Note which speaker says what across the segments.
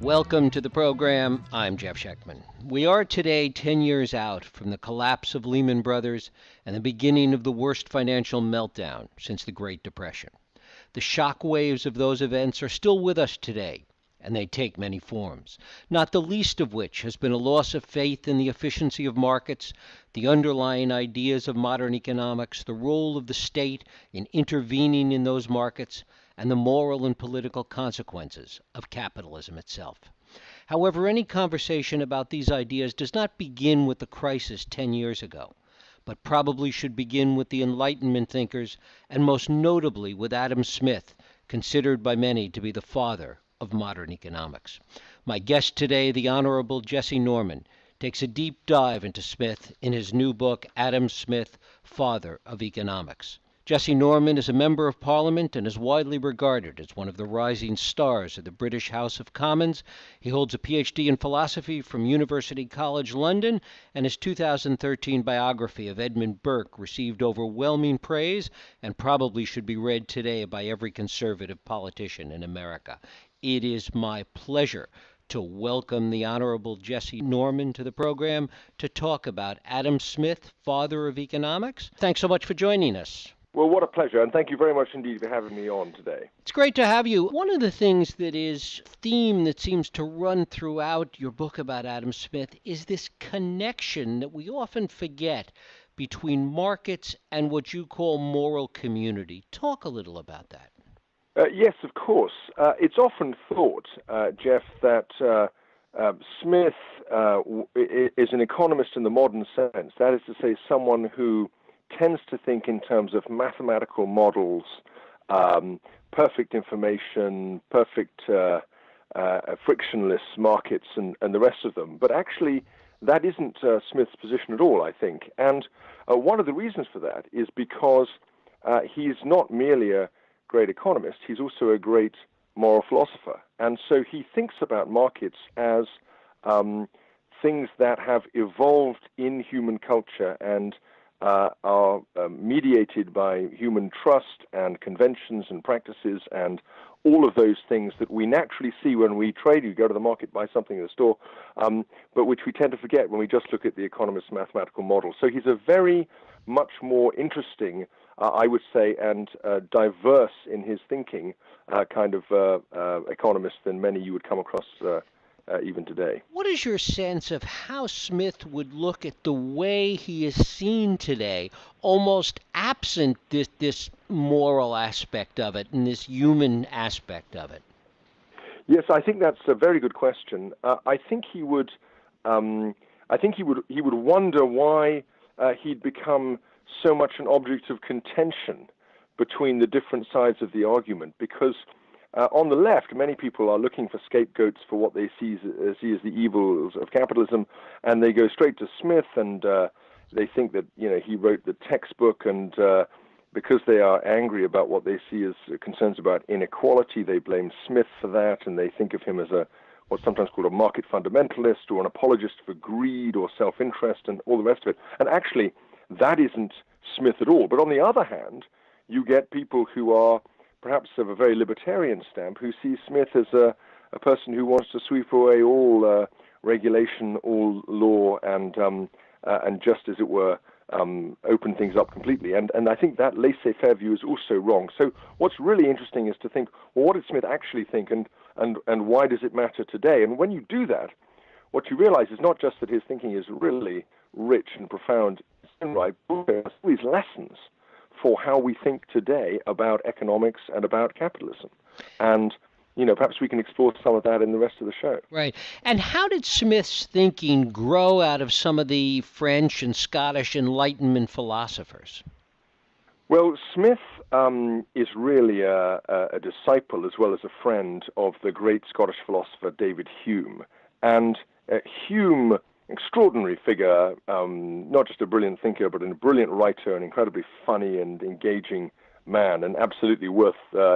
Speaker 1: Welcome to the program. I'm Jeff Schechtman. We are today 10 years out from the collapse of Lehman Brothers and the beginning of the worst financial meltdown since the Great Depression. The shock waves of those events are still with us today, and they take many forms, not the least of which has been a loss of faith in the efficiency of markets, the underlying ideas of modern economics, the role of the state in intervening in those markets, and the moral and political consequences of capitalism itself. However, any conversation about these ideas does not begin with the crisis 10 years ago, but probably should begin with the Enlightenment thinkers, and most notably with Adam Smith, considered by many to be the father of modern economics. My guest today, the Honorable Jesse Norman, takes a deep dive into Smith in his new book, Adam Smith, Father of Economics. Jesse Norman is a member of Parliament and is widely regarded as one of the rising stars of the British House of Commons. He holds a PhD in philosophy from University College London, and his 2013 biography of Edmund Burke received overwhelming praise and probably should be read today by every conservative politician in America. It is my pleasure to welcome the Honorable Jesse Norman to the program to talk about Adam Smith, Father of Economics. Thanks so much for joining us.
Speaker 2: Well, what a pleasure, and thank you very much indeed for having me on today.
Speaker 1: It's great to have you. One of the things that is a theme that seems to run throughout your book about Adam Smith is this connection that we often forget between markets and what you call moral community. Talk a little about that.
Speaker 2: Yes, of course. It's often thought, Jeff, that Smith is an economist in the modern sense. That is to say, someone who tends to think in terms of mathematical models, perfect information, perfect frictionless markets, and the rest of them. But actually, that isn't Smith's position at all, I think. And one of the reasons for that is because he's not merely a great economist, he's also a great moral philosopher. And so he thinks about markets as things that have evolved in human culture and are mediated by human trust and conventions and practices and all of those things that we naturally see when we trade. You go to the market, buy something in the store, but which we tend to forget when we just look at the economist's mathematical model. So he's a very much more interesting, I would say, and diverse in his thinking kind of economist than many you would come across even today.
Speaker 1: What is your sense of how Smith would look at the way he is seen today, almost absent this moral aspect of it and this human aspect of it?
Speaker 2: Yes, I think that's a very good question. I think he would wonder why he'd become so much an object of contention between the different sides of the argument, because on the left, many people are looking for scapegoats for what they see as the evils of capitalism, and they go straight to Smith, and they think that he wrote the textbook, and because they are angry about what they see as concerns about inequality, they blame Smith for that, and they think of him as what's sometimes called a market fundamentalist or an apologist for greed or self-interest and all the rest of it. And actually, that isn't Smith at all. But on the other hand, you get people who are perhaps of a very libertarian stamp, who see Smith as a person who wants to sweep away all regulation, all law, and just, as it were, open things up completely. And I think that laissez-faire view is also wrong. So what's really interesting is to think, well, what did Smith actually think, and why does it matter today? And when you do that, what you realize is not just that his thinking is really rich and profound, right, but also these lessons for how we think today about economics and about capitalism. And, perhaps we can explore some of that in the rest of the show.
Speaker 1: Right. And how did Smith's thinking grow out of some of the French and Scottish Enlightenment philosophers?
Speaker 2: Well, Smith is really a disciple as well as a friend of the great Scottish philosopher David Hume. And Hume, extraordinary figure, not just a brilliant thinker, but a brilliant writer, an incredibly funny and engaging man, and absolutely worth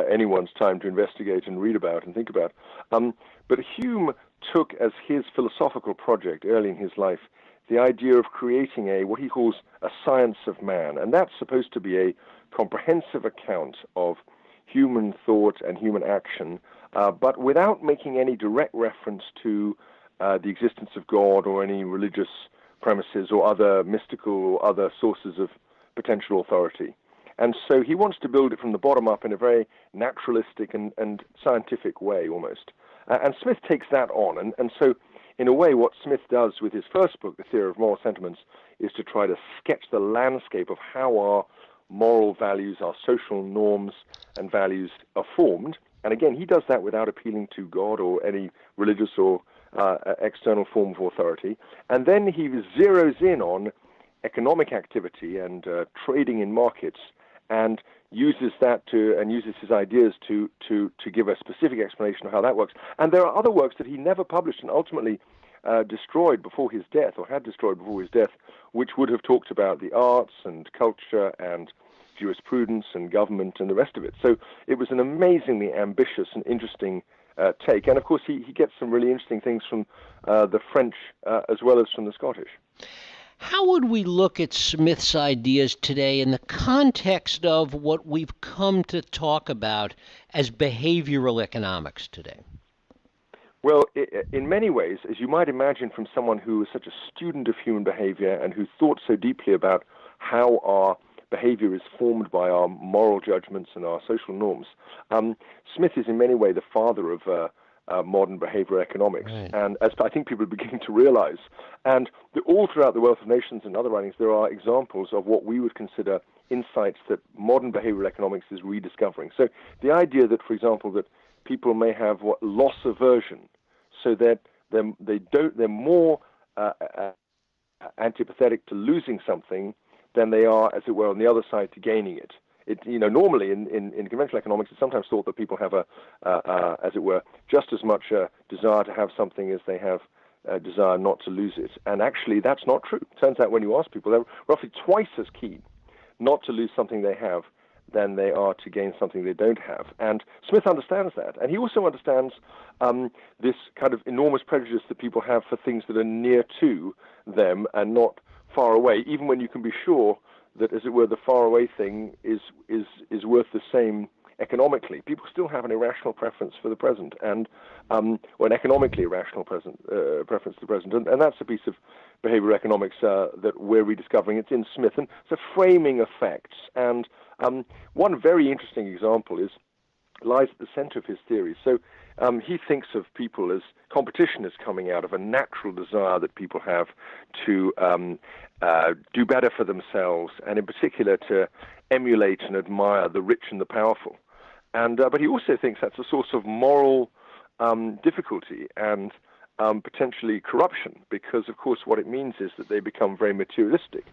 Speaker 2: anyone's time to investigate and read about and think about. But Hume took as his philosophical project early in his life the idea of creating what he calls a science of man, and that's supposed to be a comprehensive account of human thought and human action but without making any direct reference to the existence of God or any religious premises or other mystical or other sources of potential authority. And so he wants to build it from the bottom up in a very naturalistic and scientific way almost. And Smith takes that on. And so, in a way, what Smith does with his first book, The Theory of Moral Sentiments, is to try to sketch the landscape of how our moral values, our social norms and values are formed. And again, he does that without appealing to God or any religious or external form of authority. And then he zeroes in on economic activity and trading in markets, and uses his ideas to give a specific explanation of how that works. And there are other works that he never published and ultimately destroyed before his death, or had destroyed before his death, which would have talked about the arts and culture and jurisprudence and government and the rest of it. So it was an amazingly ambitious and interesting take. And of course, he gets some really interesting things from the French as well as from the Scottish.
Speaker 1: How would we look at Smith's ideas today in the context of what we've come to talk about as behavioral economics today?
Speaker 2: Well, in many ways, as you might imagine from someone who was such a student of human behavior and who thought so deeply about how our behavior is formed by our moral judgments and our social norms, Smith is in many ways the father of modern behavioral economics. Right. And as I think people are beginning to realize, and all throughout the Wealth of Nations and other writings, there are examples of what we would consider insights that modern behavioral economics is rediscovering. So the idea that, for example, that people may have loss aversion, so that they're more antipathetic to losing something than they are, as it were, on the other side to gaining it. Normally in conventional economics, it's sometimes thought that people have as it were, just as much desire to have something as they have desire not to lose it. And actually, that's not true. It turns out when you ask people, they're roughly twice as keen not to lose something they have than they are to gain something they don't have. And Smith understands that. And he also understands this kind of enormous prejudice that people have for things that are near to them and not far away, even when you can be sure that, as it were, the faraway thing is worth the same economically. People still have an irrational preference for the present, and or an economically irrational preference to the present. And that's a piece of behavioral economics that we're rediscovering. It's in Smith, and it's a framing effects. And one very interesting example lies at the center of his theory. So he thinks of people as competition is coming out of a natural desire that people have to do better for themselves, and in particular to emulate and admire the rich and the powerful. And but he also thinks that's a source of moral difficulty and potentially corruption, because of course what it means is that they become very materialistic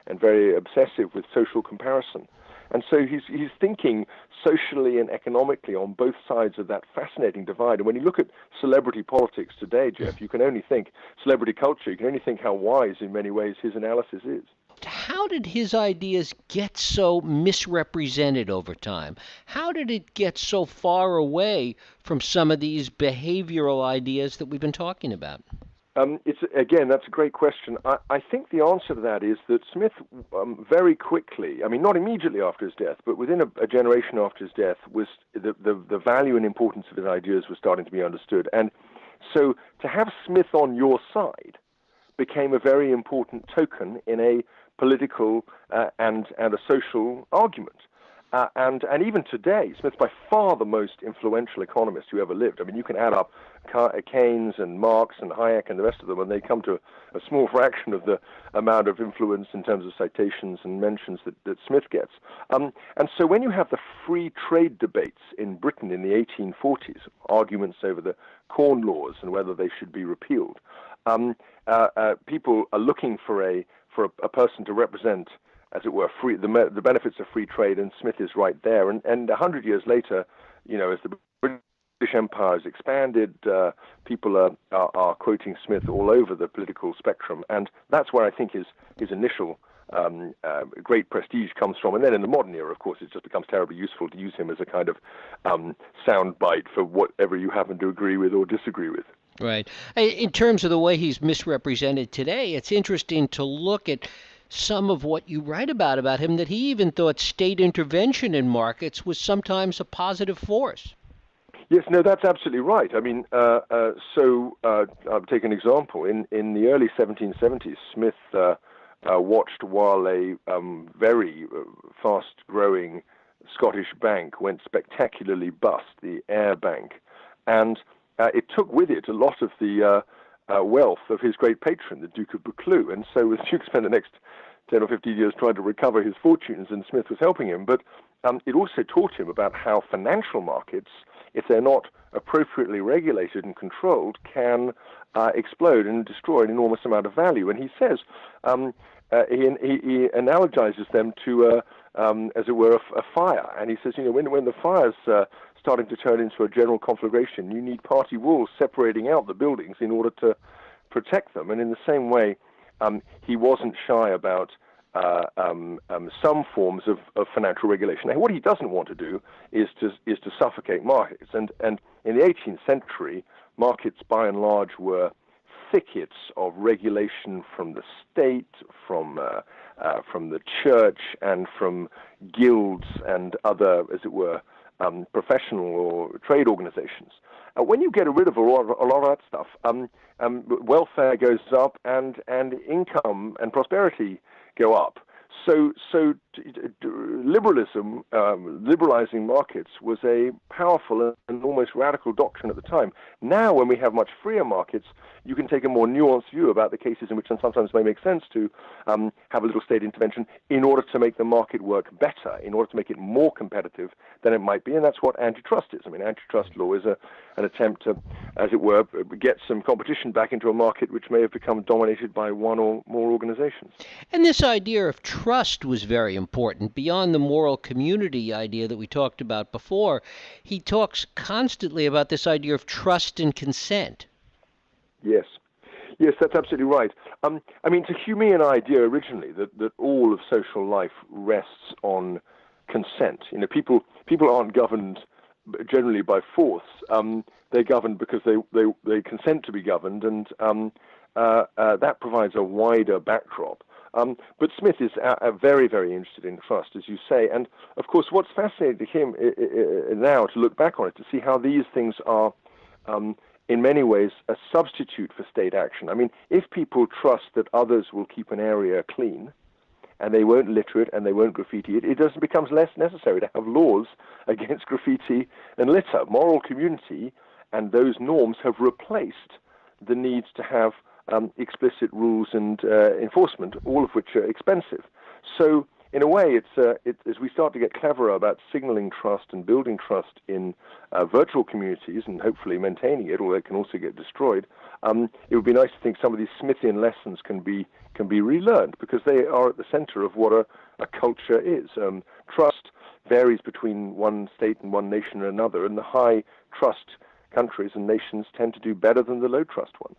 Speaker 2: and very obsessive with social comparison. And so he's thinking socially and economically on both sides of that fascinating divide. And when you look at celebrity politics today, Jeff, you can only think celebrity culture, you can only think how wise in many ways his analysis is.
Speaker 1: How did his ideas get so misrepresented over time? How did it get so far away from some of these behavioral ideas that we've been talking about?
Speaker 2: That's a great question. I think the answer to that is that Smith very quickly, I mean, not immediately after his death, but within a generation after his death, was the value and importance of his ideas was starting to be understood. And so to have Smith on your side became a very important token in a political and a social argument. And even today, Smith's by far the most influential economist who ever lived. I mean, you can add up Keynes and Marx and Hayek and the rest of them, and they come to a small fraction of the amount of influence in terms of citations and mentions that Smith gets. And so when you have the free trade debates in Britain in the 1840s, arguments over the Corn Laws and whether they should be repealed, people are looking for a person to represent, as it were, the benefits of free trade, and Smith is right there. And 100 years later, as the British Empire has expanded, people are quoting Smith all over the political spectrum, and that's where I think his initial great prestige comes from. And then in the modern era, of course, it just becomes terribly useful to use him as a kind of sound bite for whatever you happen to agree with or disagree with.
Speaker 1: Right. In terms of the way he's misrepresented today, it's interesting to look at some of what you write about him, that he even thought state intervention in markets was sometimes a positive force.
Speaker 2: Yes, no, that's absolutely right. I mean, I'll take an example. In the early 1770s, Smith watched while a very fast-growing Scottish bank went spectacularly bust, the Ayr Bank, and it took with it a lot of the wealth of his great patron, the Duke of Buccleuch, and so the Duke spent the next 10 or 15 years trying to recover his fortunes, and Smith was helping him. But it also taught him about how financial markets, if they're not appropriately regulated and controlled, can explode and destroy an enormous amount of value. And he says, he analogizes them to, as it were, a fire. And he says, when the fire's starting to turn into a general conflagration, you need party walls separating out the buildings in order to protect them. And in the same way, he wasn't shy about some forms of financial regulation. Now, what he doesn't want to do is to suffocate markets. And in the 18th century, markets by and large were thickets of regulation from the state, from the church, and from guilds and other, as it were, professional or trade organizations. When you get rid of a lot of that stuff, welfare goes up and income and prosperity go up. So liberalism, liberalizing markets, was a powerful and almost radical doctrine at the time. Now, when we have much freer markets, you can take a more nuanced view about the cases in which it sometimes may make sense to have a little state intervention in order to make the market work better, in order to make it more competitive than it might be, and that's what antitrust is. I mean, antitrust law is an attempt to, as it were, get some competition back into a market which may have become dominated by one or more organizations.
Speaker 1: And this idea of trust was very important. Beyond the moral community idea that we talked about before, he talks constantly about this idea of trust and consent.
Speaker 2: Yes, that's absolutely right. I mean, it's a Humean idea originally that all of social life rests on consent. People aren't governed generally by force. They're governed because they consent to be governed, and that provides a wider backdrop. But Smith is very, very interested in trust, as you say. And, of course, what's fascinating to him now to look back on it, to see how these things are, in many ways, a substitute for state action. I mean, if people trust that others will keep an area clean, and they won't litter it and they won't graffiti it, it becomes less necessary to have laws against graffiti and litter. Moral community and those norms have replaced the needs to have explicit rules and enforcement, all of which are expensive. So, in a way, as we start to get cleverer about signaling trust and building trust in virtual communities and hopefully maintaining it, although it can also get destroyed, it would be nice to think some of these Smithian lessons can be relearned, because they are at the center of what a culture is. Trust varies between one state and one nation and another, and the high trust countries and nations tend to do better than the low trust ones.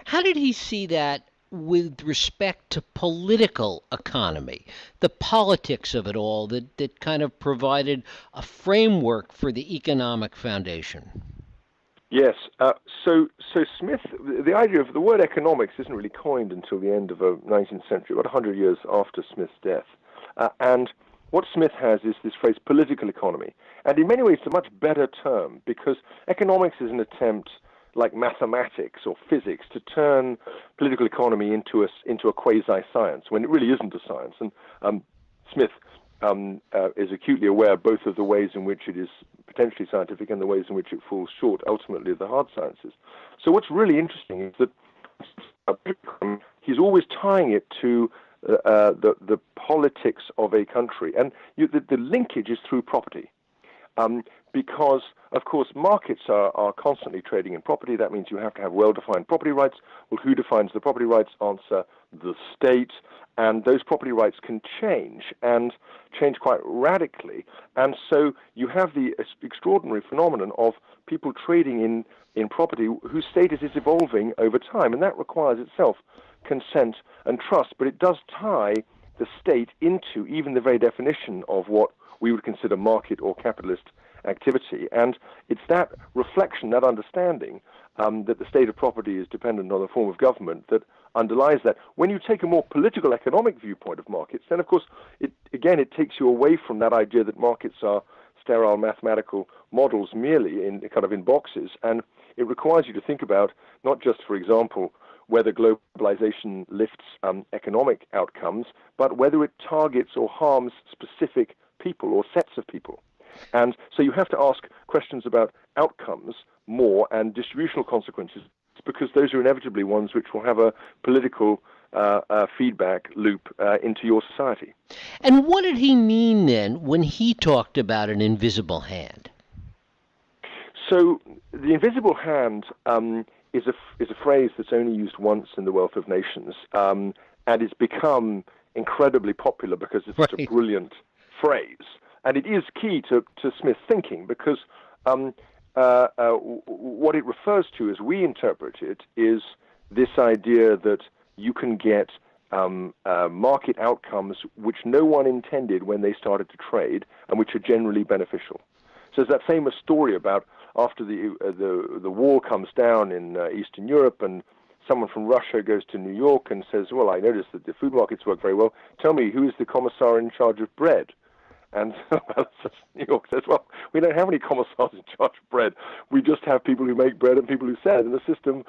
Speaker 1: How did he see that with respect to political economy, the politics of it all that kind of provided a framework for the economic foundation?
Speaker 2: Yes. So Smith, the idea of the word economics isn't really coined until the end of the 19th century, about 100 years after Smith's death. And what Smith has is this phrase, political economy. And in many ways, it's a much better term, because economics is an attempt, like mathematics or physics, to turn political economy into a quasi-science, when it really isn't a science. And Smith is acutely aware both of the ways in which it is potentially scientific and the ways in which it falls short, ultimately, of the hard sciences. So what's really interesting is that he's always tying it to the politics of a country. And the linkage is through property. Because, of course, markets are constantly trading in property. That means you have to have well-defined property rights. Well, who defines the property rights? Answer, the state. And those property rights can change, and change quite radically. And so you have the extraordinary phenomenon of people trading in property whose status is evolving over time. And that requires itself consent and trust. But it does tie the state into even the very definition of what we would consider market or capitalist activity. And it's that reflection, that understanding, that the state of property is dependent on a form of government, that underlies that. When you take a more political economic viewpoint of markets, then of course it takes you away from that idea that markets are sterile mathematical models merely in boxes, and it requires you to think about not just, for example, whether globalization lifts economic outcomes, but whether it targets or harms specific people or sets of people. And so you have to ask questions about outcomes more and distributional consequences, because those are inevitably ones which will have a political feedback loop into your society.
Speaker 1: And what did he mean then when he talked about an invisible hand?
Speaker 2: So the invisible hand is a phrase that's only used once in the Wealth of Nations, and it's become incredibly popular because it's such a brilliant phrase. And it is key to Smith's thinking, because what it refers to, as we interpret it, is this idea that you can get market outcomes which no one intended when they started to trade, and which are generally beneficial. So there's that famous story about after the wall comes down in Eastern Europe, and someone from Russia goes to New York and says, well, I noticed that the food markets work very well. Tell me, who is the commissar in charge of bread? And New York says, well, we don't have any commissars in charge of bread. We just have people who make bread and people who sell it. And the system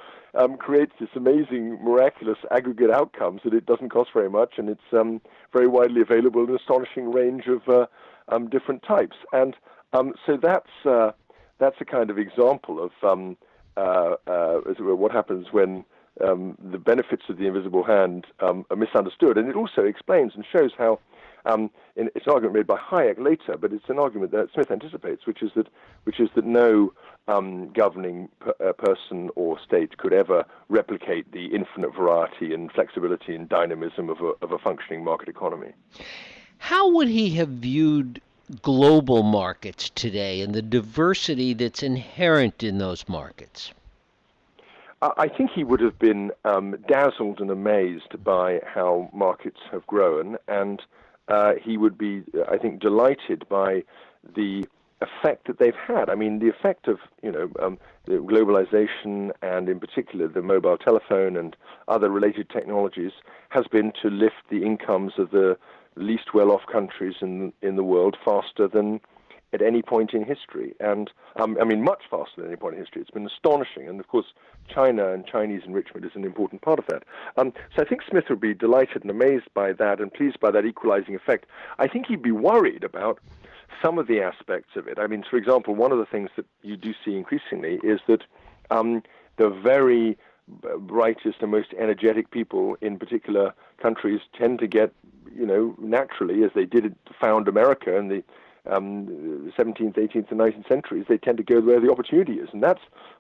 Speaker 2: creates this amazing, miraculous aggregate outcomes that it doesn't cost very much, and it's very widely available in an astonishing range of different types. And so that's a kind of example of what happens when the benefits of the invisible hand are misunderstood. And it also explains and shows how it's an argument made by Hayek later, but it's an argument that Smith anticipates, which is that no governing person or state could ever replicate the infinite variety and flexibility and dynamism of a functioning market economy.
Speaker 1: How would he have viewed global markets today and the diversity that's inherent in those markets?
Speaker 2: I think he would have been dazzled and amazed by how markets have grown, and he would be, I think, delighted by the effect that they've had. I mean, the effect of the globalization, and in particular the mobile telephone and other related technologies, has been to lift the incomes of the least well-off countries in the world faster than at any point in history, and much faster than any point in history. It's been astonishing, and of course China and Chinese enrichment is an important part of that. So I think Smith would be delighted and amazed by that and pleased by that equalizing effect. I think he'd be worried about some of the aspects of it. I mean, for example, one of the things that you do see increasingly is that the very brightest and most energetic people in particular countries tend to get, naturally, as they did to found America in the 17th, 18th, and 19th centuries, they tend to go where the opportunity is. And that's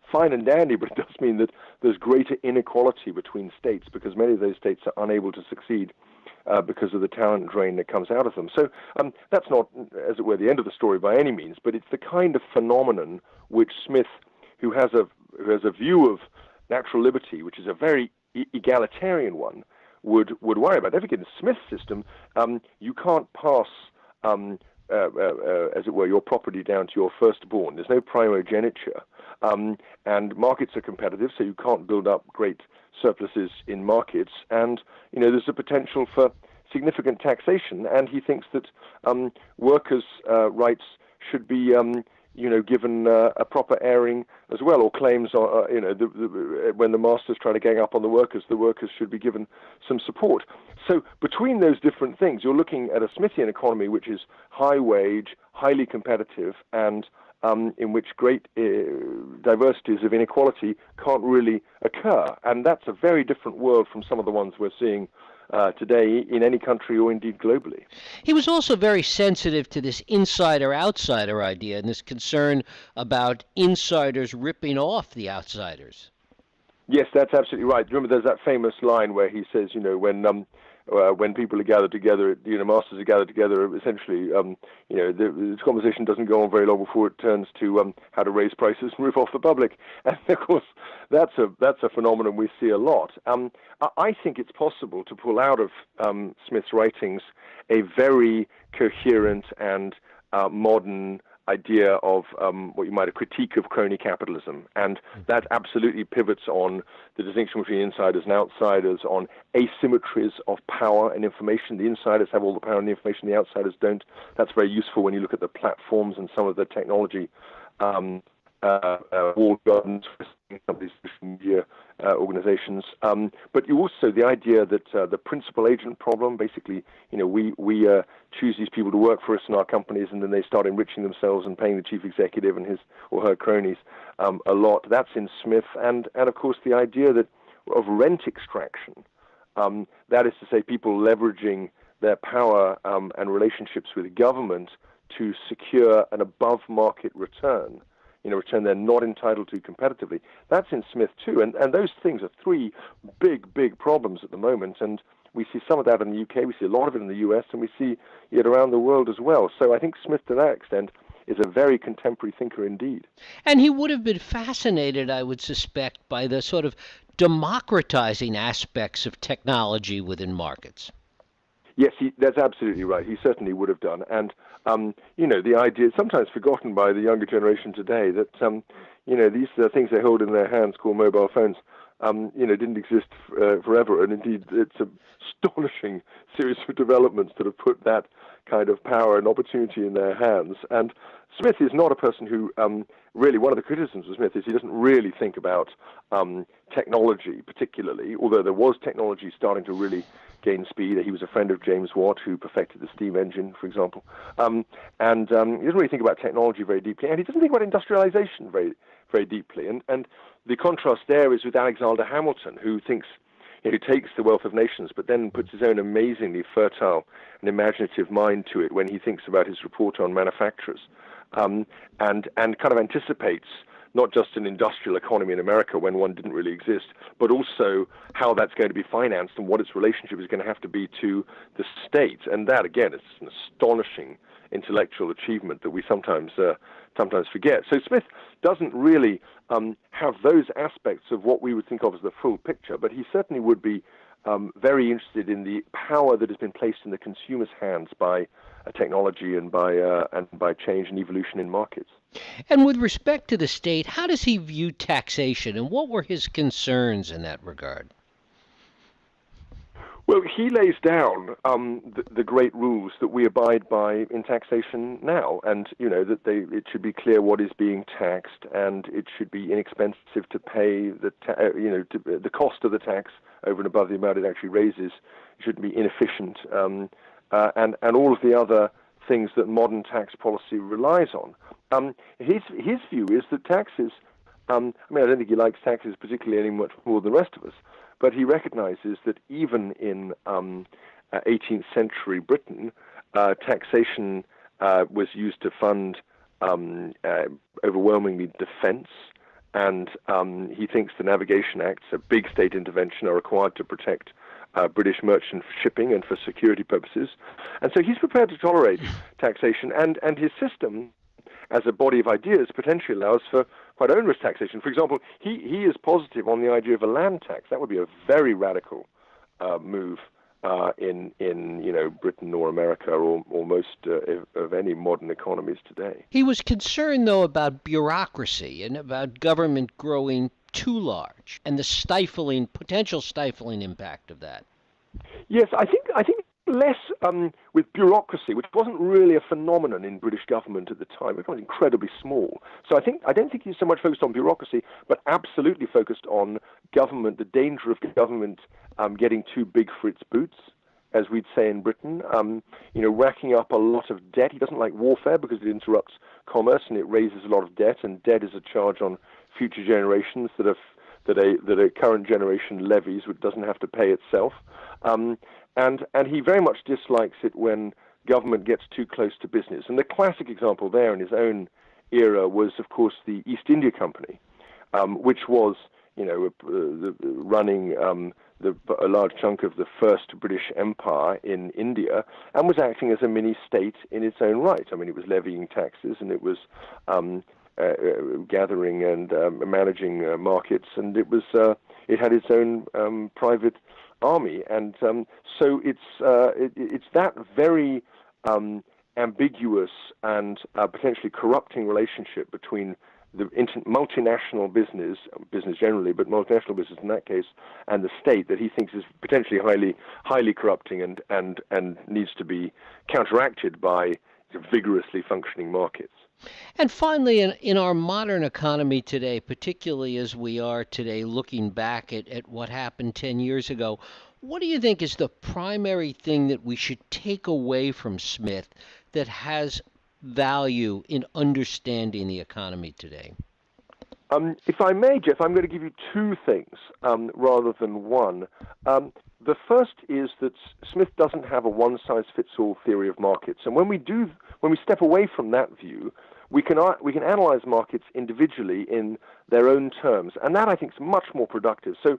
Speaker 2: fine and dandy, but it does mean that there's greater inequality between states, because many of those states are unable to succeed because of the talent drain that comes out of them. So that's not, as it were, the end of the story by any means, but it's the kind of phenomenon which Smith, who has a view of natural liberty, which is a very egalitarian one, would worry about. Don't forget, in Smith's system, you can't pass as it were, your property down to your firstborn. There's no primogeniture, and markets are competitive, so you can't build up great surpluses in markets, and there's a potential for significant taxation, and he thinks that workers' rights should be given a proper airing as well, or claims, when the masters try to gang up on the workers should be given some support. So between those different things, you're looking at a Smithian economy which is high wage, highly competitive, and in which great diversities of inequality can't really occur. And that's a very different world from some of the ones we're seeing today in any country or indeed globally.
Speaker 1: He was also very sensitive to this insider-outsider idea and this concern about insiders ripping off the outsiders.
Speaker 2: Yes, that's absolutely right. Remember, there's that famous line where he says, when people are gathered together, masters are gathered together, essentially, the conversation doesn't go on very long before it turns to how to raise prices and rip off the public. And of course, that's a phenomenon we see a lot. I think it's possible to pull out of Smith's writings a very coherent and modern idea of what you might a critique of crony capitalism, and that absolutely pivots on the distinction between insiders and outsiders, on asymmetries of power and information. The insiders have all the power and the information, the outsiders don't. That's very useful when you look at the platforms and some of the technology walled gardens, some of these social media organizations. But you also, the idea that the principal agent problem, basically, we choose these people to work for us in our companies, and then they start enriching themselves and paying the chief executive and his or her cronies a lot. That's in Smith. And of course, the idea of rent extraction, that is to say, people leveraging their power and relationships with government to secure an above-market return, return they're not entitled to competitively. That's in Smith too, and those things are three big problems at the moment, and we see some of that in the UK, we see a lot of it in the US, and we see it around the world as well. So I think Smith, to that extent, is a very contemporary thinker indeed.
Speaker 1: And he would have been fascinated, I would suspect, by the sort of democratizing aspects of technology within markets.
Speaker 2: Yes, that's absolutely right. He certainly would have done. And, the idea, sometimes forgotten by the younger generation today, that, these things they hold in their hands called mobile phones, didn't exist forever. And indeed, it's an astonishing series of developments that have put that kind of power and opportunity in their hands. And Smith is not a person who really, one of the criticisms of Smith is he doesn't really think about technology particularly, although there was technology starting to really gain speed. He was a friend of James Watt, who perfected the steam engine, for example. And he doesn't really think about technology very deeply, and he doesn't think about industrialization very, very deeply. And the contrast there is with Alexander Hamilton, who thinks, who takes the wealth of nations, but then puts his own amazingly fertile and imaginative mind to it when he thinks about his report on manufacturers, and kind of anticipates not just an industrial economy in America when one didn't really exist, but also how that's going to be financed and what its relationship is going to have to be to the state. And that, again, is an astonishing intellectual achievement that we sometimes forget. So Smith doesn't really have those aspects of what we would think of as the full picture, but he certainly would be very interested in the power that has been placed in the consumer's hands by technology and by change and evolution in markets.
Speaker 1: And with respect to the state, how does he view taxation, and what were his concerns in that regard?
Speaker 2: Well, he lays down the great rules that we abide by in taxation now, and that it should be clear what is being taxed, and it should be inexpensive to pay the cost of the tax over and above the amount it actually raises. It shouldn't be inefficient, and all of the other things that modern tax policy relies on. His view is that taxes. I don't think he likes taxes particularly any much more than the rest of us, but he recognizes that even in 18th century Britain, taxation was used to fund overwhelmingly defense, and he thinks the Navigation Acts, a big state intervention, are required to protect British merchant shipping and for security purposes. And so he's prepared to tolerate taxation, and his system, as a body of ideas, potentially allows for quite onerous taxation. For example, he is positive on the idea of a land tax. That would be a very radical move in Britain or America or most of any modern economies today.
Speaker 1: He was concerned, though, about bureaucracy and about government growing too large and the potential stifling impact of that.
Speaker 2: Yes, I think less with bureaucracy, which wasn't really a phenomenon in British government at the time. It was incredibly small. So I don't think he's so much focused on bureaucracy, but absolutely focused on government, the danger of government getting too big for its boots, as we'd say in Britain, racking up a lot of debt. He doesn't like warfare because it interrupts commerce and it raises a lot of debt, and debt is a charge on future generations that a current generation levies, which doesn't have to pay itself. And he very much dislikes it when government gets too close to business. And the classic example there in his own era was, of course, the East India Company, which was, running a large chunk of the first British Empire in India, and was acting as a mini state in its own right. I mean, it was levying taxes, and it was gathering and managing markets, and it had its own private army, and so it's that very ambiguous and potentially corrupting relationship between the multinational business generally, but multinational business in that case, and the state that he thinks is potentially highly corrupting and needs to be counteracted by vigorously functioning markets.
Speaker 1: And finally, in our modern economy today, particularly as we are today looking back at what happened 10 years ago, what do you think is the primary thing that we should take away from Smith that has value in understanding the economy today?
Speaker 2: If I may, Jeff, I'm going to give you two things rather than one. The first is that Smith doesn't have a one-size-fits-all theory of markets, and when we step away from that view, we can analyze markets individually in their own terms, and that I think is much more productive. So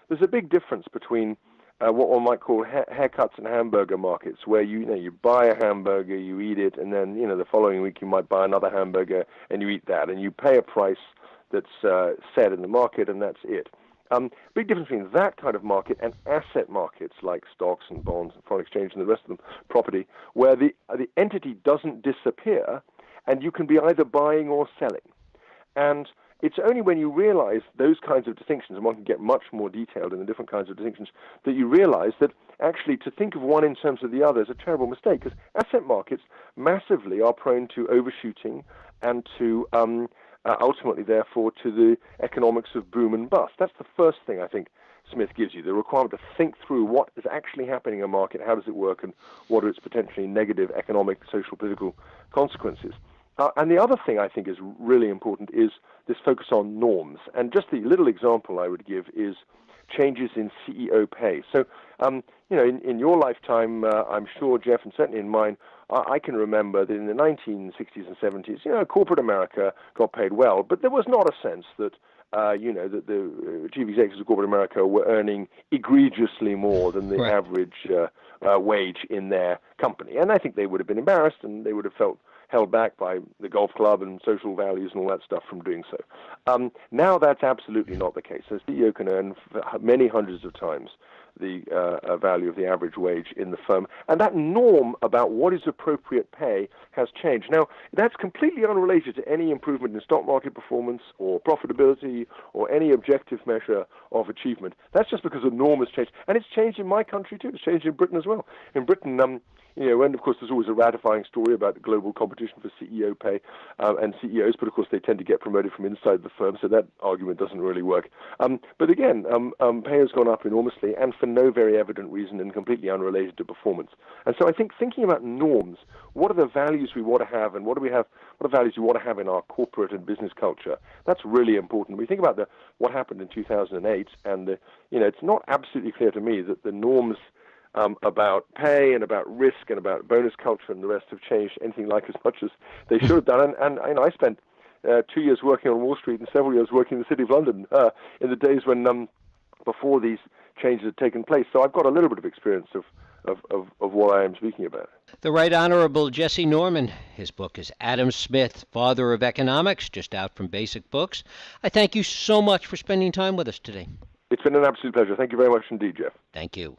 Speaker 2: there's a big difference between what one might call haircuts and hamburger markets, where you buy a hamburger, you eat it, and then the following week you might buy another hamburger and you eat that, and you pay a price that's set in the market, and that's it. Big difference between that kind of market and asset markets like stocks and bonds and foreign exchange and the rest of them, property, where the entity doesn't disappear, and you can be either buying or selling. And it's only when you realize those kinds of distinctions, and one can get much more detailed in the different kinds of distinctions, that you realize that actually to think of one in terms of the other is a terrible mistake, because asset markets massively are prone to overshooting and to ultimately, therefore, to the economics of boom and bust. That's the first thing I think Smith gives you, the requirement to think through what is actually happening in a market, how does it work, and what are its potentially negative economic, social, political consequences. And the other thing I think is really important is this focus on norms. And just the little example I would give is changes in CEO pay. So, in your lifetime, I'm sure, Jeff, and certainly in mine, I can remember that in the 1960s and 70s, corporate America got paid well, but there was not a sense that, that the chief executives of corporate America were earning egregiously more than the average wage in their company. And I think they would have been embarrassed, and they would have felt held back by the golf club and social values and all that stuff from doing so. Now that's absolutely not the case. The CEO can earn many hundreds of times the value of the average wage in the firm. And that norm about what is appropriate pay has changed. Now, that's completely unrelated to any improvement in stock market performance or profitability or any objective measure of achievement. That's just because the norm has changed. And it's changed in my country, too. It's changed in Britain as well. In Britain, and of course there's always a ratifying story about global competition for CEO pay and CEOs, but of course they tend to get promoted from inside the firm, so that argument doesn't really work. But again, pay has gone up enormously, and for no very evident reason, and completely unrelated to performance. And so I think thinking about norms, what are the values we want to have, and what are values we want to have in our corporate and business culture? That's really important. We think about what happened in 2008, and it's not absolutely clear to me that the norms about pay and about risk and about bonus culture and the rest have changed anything like as much as they should have done. And I spent 2 years working on Wall Street and several years working in the City of London in the days when before these changes had taken place. So I've got a little bit of experience of what I am speaking about.
Speaker 1: The Right Honorable Jesse Norman. His book is Adam Smith, Father of Economics, just out from Basic Books. I thank you so much for spending time with us today.
Speaker 2: It's been an absolute pleasure. Thank you very much indeed, Jeff.
Speaker 1: Thank you.